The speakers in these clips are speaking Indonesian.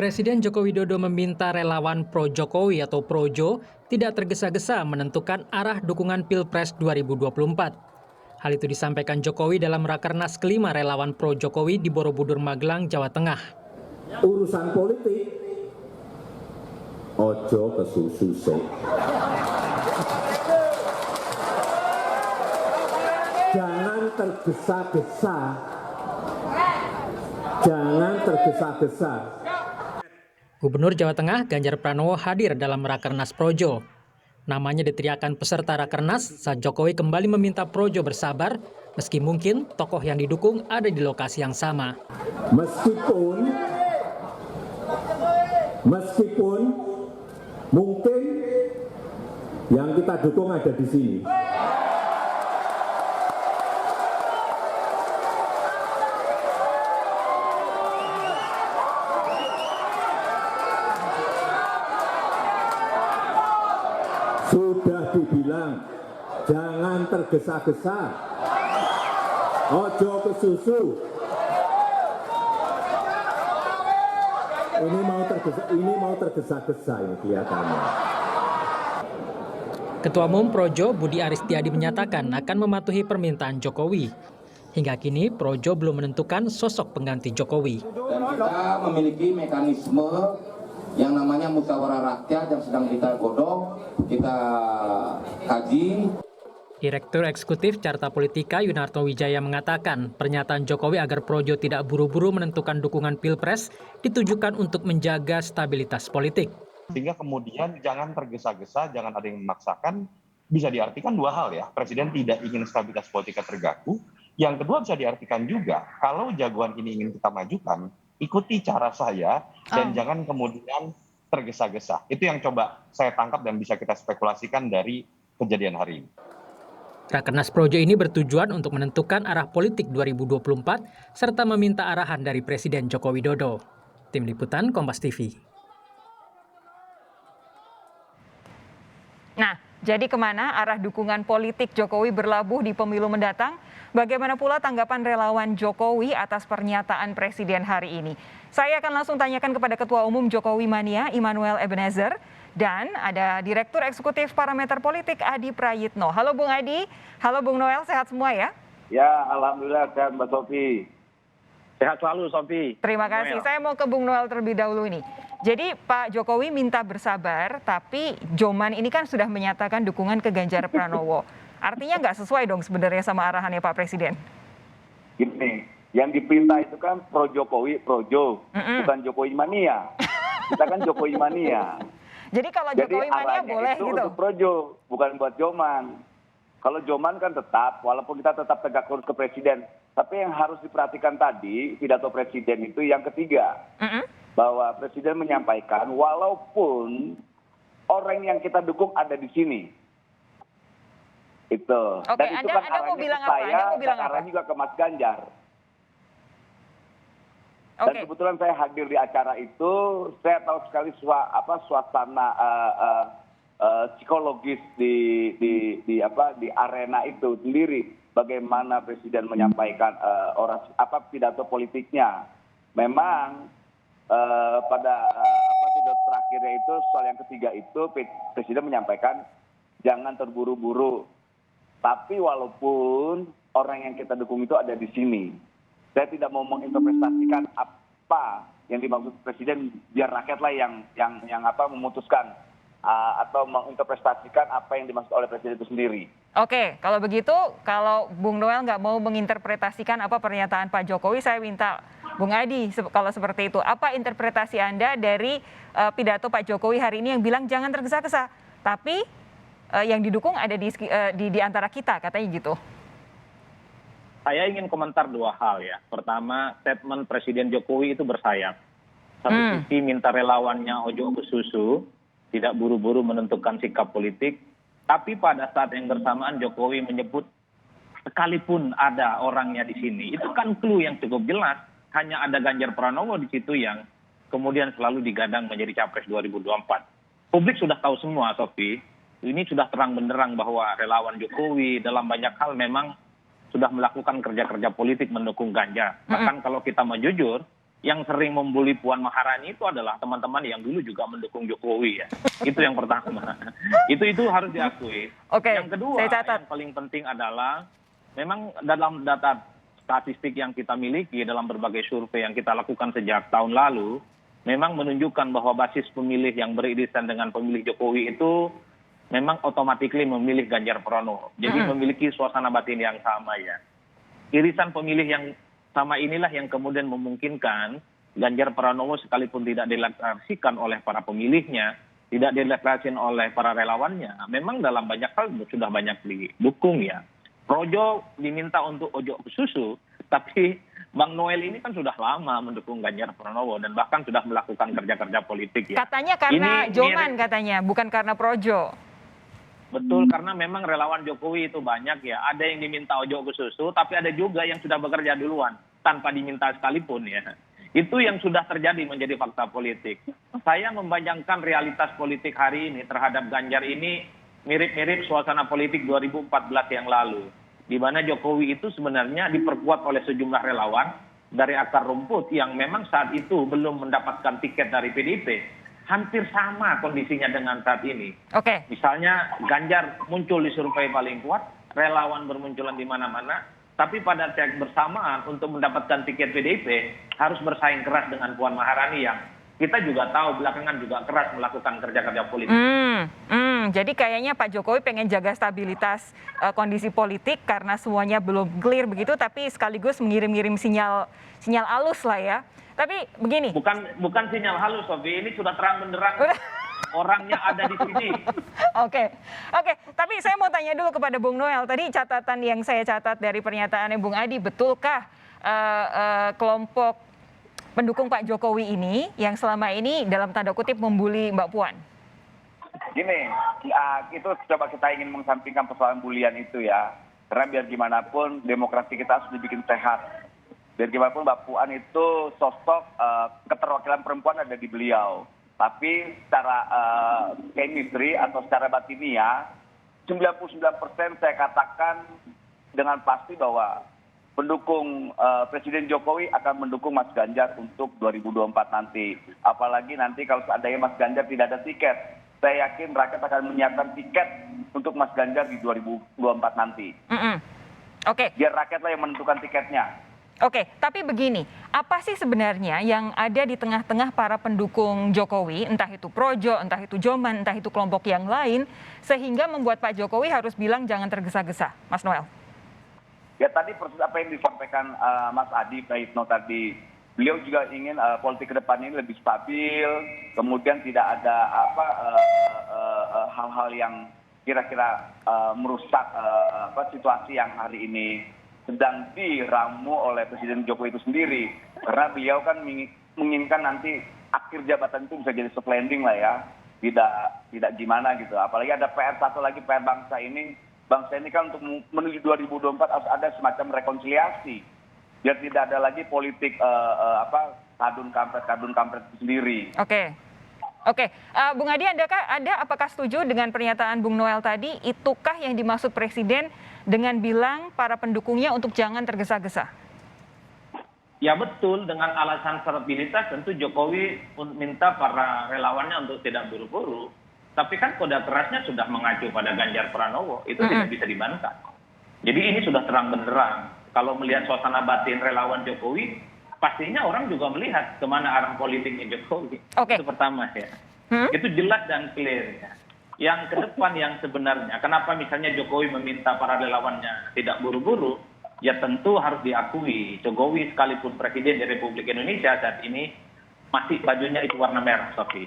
Presiden Joko Widodo meminta relawan pro-Jokowi atau Projo tidak tergesa-gesa menentukan arah dukungan Pilpres 2024. Hal itu disampaikan Jokowi dalam Rakernas kelima relawan pro-Jokowi di Borobudur, Magelang, Jawa Tengah. Urusan politik, ojo kesusu sih. Jangan tergesa-gesa. Jangan tergesa-gesa. Gubernur Jawa Tengah Ganjar Pranowo hadir dalam Rakernas Projo. Namanya diteriakan peserta Rakernas saat Jokowi kembali meminta Projo bersabar, meski mungkin tokoh yang didukung ada di lokasi yang sama. Meskipun mungkin yang kita dukung ada di sini. Sudah dibilang, jangan tergesa-gesa, ojo kesusu. Ini mau tergesa-gesa ini kelihatannya. Ketua Umum Projo Budi Aristiadi menyatakan akan mematuhi permintaan Jokowi. Hingga kini Projo belum menentukan sosok pengganti Jokowi. Dan kita memiliki mekanisme yang namanya musyawarah rakyat yang sedang kita godok, kita kaji. Direktur Eksekutif Carta Politika Yunarto Wijaya mengatakan pernyataan Jokowi agar Projo tidak buru-buru menentukan dukungan Pilpres ditujukan untuk menjaga stabilitas politik. Sehingga kemudian jangan tergesa-gesa, jangan ada yang memaksakan. Bisa diartikan dua hal ya, Presiden tidak ingin stabilitas politika terganggu. Yang kedua bisa diartikan juga, kalau jagoan ini ingin kita majukan, ikuti cara saya dan jangan kemudian tergesa-gesa. Itu yang coba saya tangkap dan bisa kita spekulasikan dari kejadian hari ini. Rakernas Projo ini bertujuan untuk menentukan arah politik 2024 serta meminta arahan dari Presiden Joko Widodo. Tim Liputan Kompas TV. Nah, jadi kemana arah dukungan politik Jokowi berlabuh di pemilu mendatang? Bagaimana pula tanggapan relawan Jokowi atas pernyataan Presiden hari ini? Saya akan langsung tanyakan kepada Ketua Umum Jokowi Mania, Immanuel Ebenezer, dan ada Direktur Eksekutif Parameter Politik, Adi Prayitno. Halo Bung Adi, halo Bung Noel, sehat semua ya? Ya, alhamdulillah sehat Mbak Sofi. Sehat selalu Sofi. Terima kasih. Saya mau ke Bung Noel terlebih dahulu ini. Jadi Pak Jokowi minta bersabar, tapi Joman ini kan sudah menyatakan dukungan ke Ganjar Pranowo. Artinya nggak sesuai dong sebenarnya sama arahannya Pak Presiden. Gini, yang diperintah itu kan pro Jokowi, projo, bukan Jokowi mania. Kita kan Jokowi mania. Jadi kalau Jokowi mania boleh itu gitu? untuk projo, bukan buat Joman. Kalau Joman kan tetap, walaupun kita tetap tegak lurus ke Presiden. Tapi yang harus diperhatikan tadi, pidato Presiden itu yang ketiga. Bahwa Presiden menyampaikan walaupun orang yang kita dukung ada di sini. Itu. Oke, Dan itu kan Anda mau arahnya bilang ke apa? saya, Anda mau bilang dan apa? arahnya juga ke Mas Ganjar. Dan Oke. kebetulan saya hadir di acara itu, saya tahu sekali suasana psikologis di arena itu sendiri. Bagaimana Presiden menyampaikan pidato politiknya. Memang pada pidato terakhirnya itu soal yang ketiga itu Presiden menyampaikan jangan terburu-buru. Tapi walaupun orang yang kita dukung itu ada di sini, saya tidak mau menginterpretasikan apa yang dimaksud Presiden, biar rakyatlah yang memutuskan atau menginterpretasikan apa yang dimaksud oleh Presiden itu sendiri. Oke, kalau begitu, kalau Bung Noel nggak mau menginterpretasikan apa pernyataan Pak Jokowi, saya minta Bung Adi, kalau seperti itu, apa interpretasi Anda dari pidato Pak Jokowi hari ini yang bilang jangan tergesa-gesa, tapi yang didukung ada di antara kita, katanya gitu. Saya ingin komentar dua hal ya. Pertama, statement Presiden Jokowi itu bersayap. Satu sisi minta relawannya ojo kesusu, tidak buru-buru menentukan sikap politik. Tapi pada saat yang bersamaan Jokowi menyebut sekalipun ada orangnya di sini, itu kan clue yang cukup jelas. Hanya ada Ganjar Pranowo di situ yang kemudian selalu digadang menjadi Capres 2024. Publik sudah tahu semua, Sofi. Ini sudah terang benderang bahwa relawan Jokowi dalam banyak hal memang sudah melakukan kerja-kerja politik mendukung Ganjar. Bahkan kalau kita mau jujur, yang sering membuli Puan Maharani itu adalah teman-teman yang dulu juga mendukung Jokowi ya. Itu yang pertama. Itu harus diakui. Oke, Yang kedua, saya catat. yang paling penting adalah memang dalam data statistik yang kita miliki dalam berbagai survei yang kita lakukan sejak tahun lalu, memang menunjukkan bahwa basis pemilih yang beririsan dengan pemilih Jokowi itu memang otomatis memilih Ganjar Pranowo. Jadi memiliki suasana batin yang sama ya. Irisan pemilih yang sama inilah yang kemudian memungkinkan Ganjar Pranowo sekalipun tidak dideklarasikan oleh para pemilihnya, tidak dideklarasikan oleh para relawannya, memang dalam banyak hal sudah banyak didukung ya. Projo diminta untuk ojo ke susu, tapi Bang Noel ini kan sudah lama mendukung Ganjar Pranowo dan bahkan sudah melakukan kerja-kerja politik ya. Katanya karena Ini Joman katanya, bukan karena Projo. Betul, karena memang relawan Jokowi itu banyak ya. Ada yang diminta ojo ke susu, tapi ada juga yang sudah bekerja duluan tanpa diminta sekalipun ya. Itu yang sudah terjadi menjadi fakta politik. Saya membayangkan realitas politik hari ini terhadap Ganjar ini mirip-mirip suasana politik 2014 yang lalu. Di mana Jokowi itu sebenarnya diperkuat oleh sejumlah relawan dari akar rumput yang memang saat itu belum mendapatkan tiket dari PDIP. Hampir sama kondisinya dengan saat ini. Oke. Misalnya Ganjar muncul di survei paling kuat, relawan bermunculan di mana-mana, tapi pada saat bersamaan untuk mendapatkan tiket PDIP harus bersaing keras dengan Puan Maharani yang kita juga tahu belakangan juga keras melakukan kerja-kerja politik. Jadi kayaknya Pak Jokowi pengen jaga stabilitas kondisi politik karena semuanya belum clear begitu, tapi sekaligus mengirim-ngirim sinyal halus lah ya. Tapi begini. Bukan sinyal halus, Sofi. Ini sudah terang benderang. Orangnya ada di sini. Oke. Tapi saya mau tanya dulu kepada Bung Noel. Tadi catatan yang saya catat dari pernyataannya Bung Adi, betulkah kelompok pendukung Pak Jokowi ini yang selama ini dalam tanda kutip membuli Mbak Puan? Gini, itu coba kita ingin mengesampingkan persoalan bulian itu ya. Karena biar gimana pun demokrasi kita harus dibikin sehat. Biar gimana pun Mbak Puan itu sosok keterwakilan perempuan ada di beliau. Tapi secara chemistry atau secara batiniah, 99% saya katakan dengan pasti bahwa pendukung Presiden Jokowi akan mendukung Mas Ganjar untuk 2024 nanti. Apalagi nanti kalau seandainya Mas Ganjar tidak ada tiket, saya yakin rakyat akan menyiapkan tiket untuk Mas Ganjar di 2024 nanti. Oke. Biar rakyatlah yang menentukan tiketnya. Oke, tapi begini, apa sih sebenarnya yang ada di tengah-tengah para pendukung Jokowi, entah itu Projo, entah itu Joman, entah itu kelompok yang lain, sehingga membuat Pak Jokowi harus bilang jangan tergesa-gesa, Mas Noel? Ya tadi persis apa yang disampaikan Mas Adi Praitno tadi, beliau juga ingin politik ke depan ini lebih stabil, kemudian tidak ada hal-hal yang kira-kira merusak situasi yang hari ini sedang diramu oleh Presiden Jokowi itu sendiri. Karena beliau kan menginginkan nanti akhir jabatan itu bisa jadi soft landing lah ya. Tidak gimana gitu. Apalagi ada PR satu lagi, PR bangsa ini. Bangsa ini kan untuk menuju 2024 harus ada semacam rekonsiliasi. Biar tidak ada lagi politik kadun kampret sendiri. Oke. Bung Adi, apakah setuju dengan pernyataan Bung Noel tadi? Itukah yang dimaksud Presiden dengan bilang para pendukungnya untuk jangan tergesa-gesa? Ya betul, dengan alasan stabilitas tentu Jokowi minta para relawannya untuk tidak buru-buru. Tapi kan kode kerasnya sudah mengacu pada Ganjar Pranowo, itu tidak bisa dibantah. Jadi ini sudah terang benderang. Kalau melihat suasana batin relawan Jokowi, pastinya orang juga melihat kemana arah politiknya Jokowi. Itu pertama ya. Itu jelas dan clear ya. Yang ke depan yang sebenarnya, kenapa misalnya Jokowi meminta para relawannya tidak buru-buru, ya tentu harus diakui Jokowi sekalipun Presiden di Republik Indonesia saat ini masih bajunya itu warna merah, Sofi.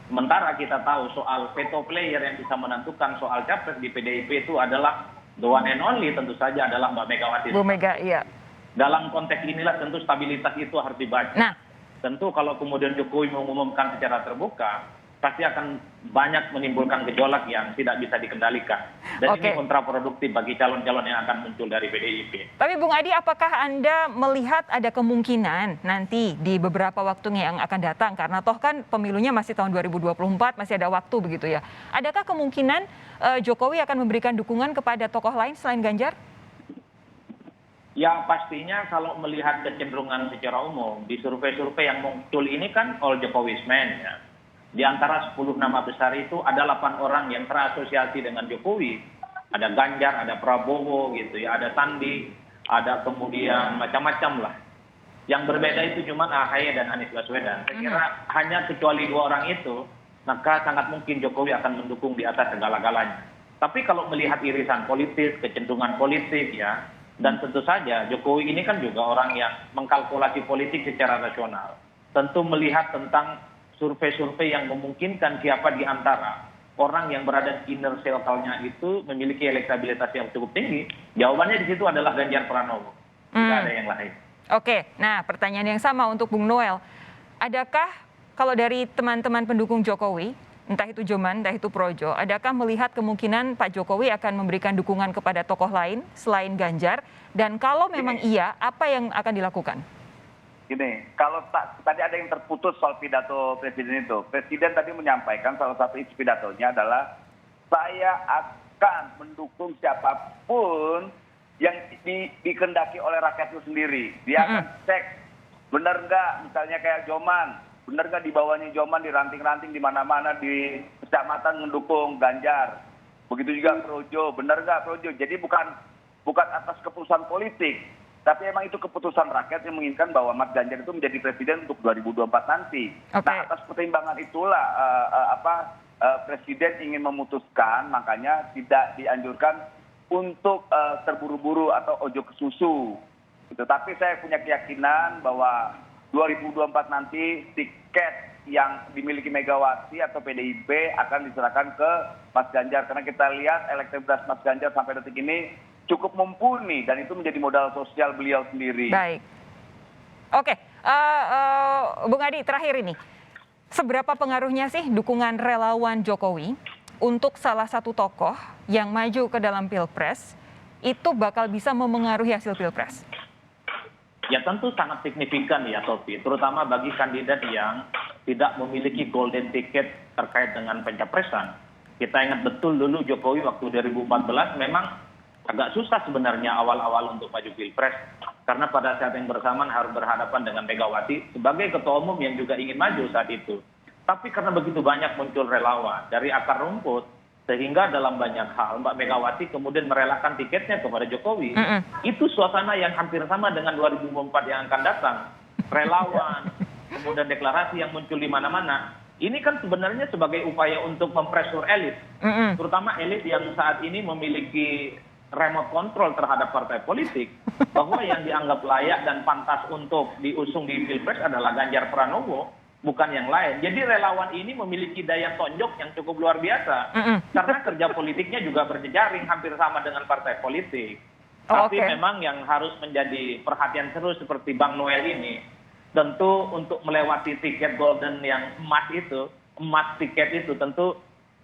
Sementara kita tahu soal veto player yang bisa menentukan soal capres di PDIP itu adalah the one and only tentu saja adalah Mbak Megawati. Bu Mega, iya. Dalam konteks inilah tentu stabilitas itu harus dibaca. Nah, tentu kalau kemudian Jokowi mengumumkan secara terbuka, pasti akan banyak menimbulkan gejolak yang tidak bisa dikendalikan. Dan ini kontraproduktif bagi calon-calon yang akan muncul dari PDIP. Tapi Bung Adi, apakah Anda melihat ada kemungkinan nanti di beberapa waktu yang akan datang, karena toh kan pemilunya masih tahun 2024, masih ada waktu begitu ya. Adakah kemungkinan Jokowi akan memberikan dukungan kepada tokoh lain selain Ganjar? Ya pastinya kalau melihat kecenderungan secara umum, di survei-survei yang muncul ini kan all Jokowismen ya. Di antara 10 nama besar itu ada 8 orang yang terasosiasi dengan Jokowi. Ada Ganjar, ada Prabowo gitu ya, ada Sandi, ada kemudian macam-macam lah. Yang berbeda itu cuma AHY dan Anies Baswedan. Saya kira hanya kecuali 2 orang itu, maka sangat mungkin Jokowi akan mendukung di atas segala-galanya. Tapi kalau melihat irisan politis, kecenderungan politik ya, dan tentu saja Jokowi ini kan juga orang yang mengkalkulasi politik secara rasional. Tentu melihat tentang survei-survei yang memungkinkan siapa di antara orang yang berada di inner circle-nya itu memiliki elektabilitas yang cukup tinggi. Jawabannya di situ adalah Ganjar Pranowo. Tidak ada yang lain. Oke, nah pertanyaan yang sama untuk Bung Noel. Adakah kalau dari teman-teman pendukung Jokowi, entah itu Joman, entah itu Projo, adakah melihat kemungkinan Pak Jokowi akan memberikan dukungan kepada tokoh lain selain Ganjar? Dan kalau memang iya, apa yang akan dilakukan? Gini, kalau tadi ada yang terputus soal pidato Presiden itu. Presiden tadi menyampaikan salah satu isi pidatonya adalah saya akan mendukung siapapun yang dikehendaki oleh rakyat itu sendiri. Dia akan cek benar nggak, misalnya kayak Joman, benar nggak di bawahnya Joman di ranting-ranting di mana-mana di kecamatan mendukung Ganjar. Begitu juga Projo, benar nggak Projo. Jadi bukan atas keputusan politik. Tapi emang itu keputusan rakyat yang menginginkan bahwa Mas Ganjar itu menjadi presiden untuk 2024 nanti. Okay. Nah, atas pertimbangan itulah Presiden ingin memutuskan, makanya tidak dianjurkan untuk terburu-buru atau ojo ke susu. Gitu. Tapi saya punya keyakinan bahwa 2024 nanti tiket yang dimiliki Megawati atau PDIP akan diserahkan ke Mas Ganjar. Karena kita lihat elektabilitas Mas Ganjar sampai detik ini cukup mumpuni dan itu menjadi modal sosial beliau sendiri. Baik. Oke, Bung Adi terakhir ini. Seberapa pengaruhnya sih dukungan relawan Jokowi untuk salah satu tokoh yang maju ke dalam Pilpres itu bakal bisa memengaruhi hasil Pilpres? Ya tentu sangat signifikan ya Sofi, terutama bagi kandidat yang tidak memiliki golden ticket terkait dengan pencapresan. Kita ingat betul dulu Jokowi waktu 2014 memang agak susah sebenarnya awal-awal untuk maju Pilpres. Karena pada saat yang bersamaan harus berhadapan dengan Megawati sebagai ketua umum yang juga ingin maju saat itu. Tapi karena begitu banyak muncul relawan dari akar rumput, sehingga dalam banyak hal Mbak Megawati kemudian merelakan tiketnya kepada Jokowi. Itu suasana yang hampir sama dengan 2024 yang akan datang. Relawan, kemudian deklarasi yang muncul di mana-mana. Ini kan sebenarnya sebagai upaya untuk mempresur elit. Terutama elit yang saat ini memiliki remote control terhadap partai politik, bahwa yang dianggap layak dan pantas untuk diusung di Pilpres adalah Ganjar Pranowo, bukan yang lain. Jadi relawan ini memiliki daya tonjok yang cukup luar biasa, karena kerja politiknya juga berjejaring hampir sama dengan partai politik. Tapi memang yang harus menjadi perhatian serius seperti Bang Noel ini, tentu untuk melewati tiket golden yang emas tiket itu tentu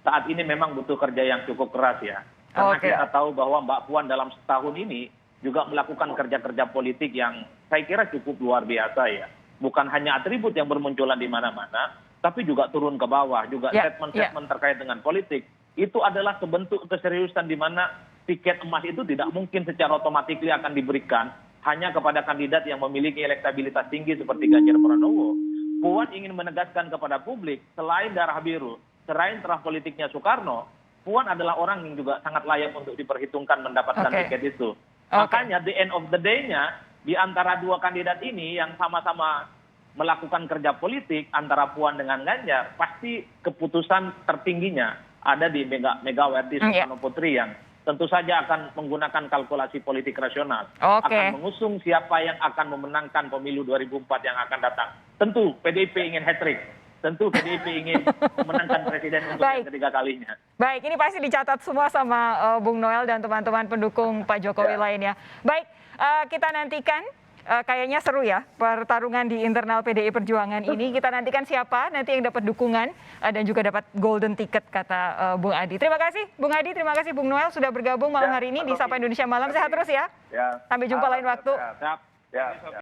saat ini memang butuh kerja yang cukup keras ya. Karena kita tahu bahwa Mbak Puan dalam setahun ini juga melakukan kerja-kerja politik yang saya kira cukup luar biasa ya. Bukan hanya atribut yang bermunculan di mana-mana, tapi juga turun ke bawah, juga statement-statement terkait dengan politik. Itu adalah sebentuk keseriusan di mana tiket emas itu tidak mungkin secara otomatis akan diberikan hanya kepada kandidat yang memiliki elektabilitas tinggi seperti Ganjar Pranowo. Puan ingin menegaskan kepada publik, selain darah biru, selain terah politiknya Soekarno, Puan adalah orang yang juga sangat layak untuk diperhitungkan mendapatkan tiket itu. Makanya the end of the day-nya, di antara dua kandidat ini yang sama-sama melakukan kerja politik antara Puan dengan Ganjar, pasti keputusan tertingginya ada di Megawati Soekarno Putri yang tentu saja akan menggunakan kalkulasi politik rasional. Akan mengusung siapa yang akan memenangkan pemilu 2024 yang akan datang. Tentu PDIP ingin hat-trick. Tentu PDIP ingin memenangkan presiden untuk yang ketiga kalinya. Baik, ini pasti dicatat semua sama Bung Noel dan teman-teman pendukung Pak Jokowi lainnya. Baik, kita nantikan. Kayaknya seru ya pertarungan di internal PDI Perjuangan ini. Kita nantikan siapa nanti yang dapat dukungan dan juga dapat golden ticket kata Bung Adi. Terima kasih Bung Adi, terima kasih Bung Noel sudah bergabung malam hari ini di Sapa Indonesia Malam. Sehat terus ya. Sampai jumpa lain waktu.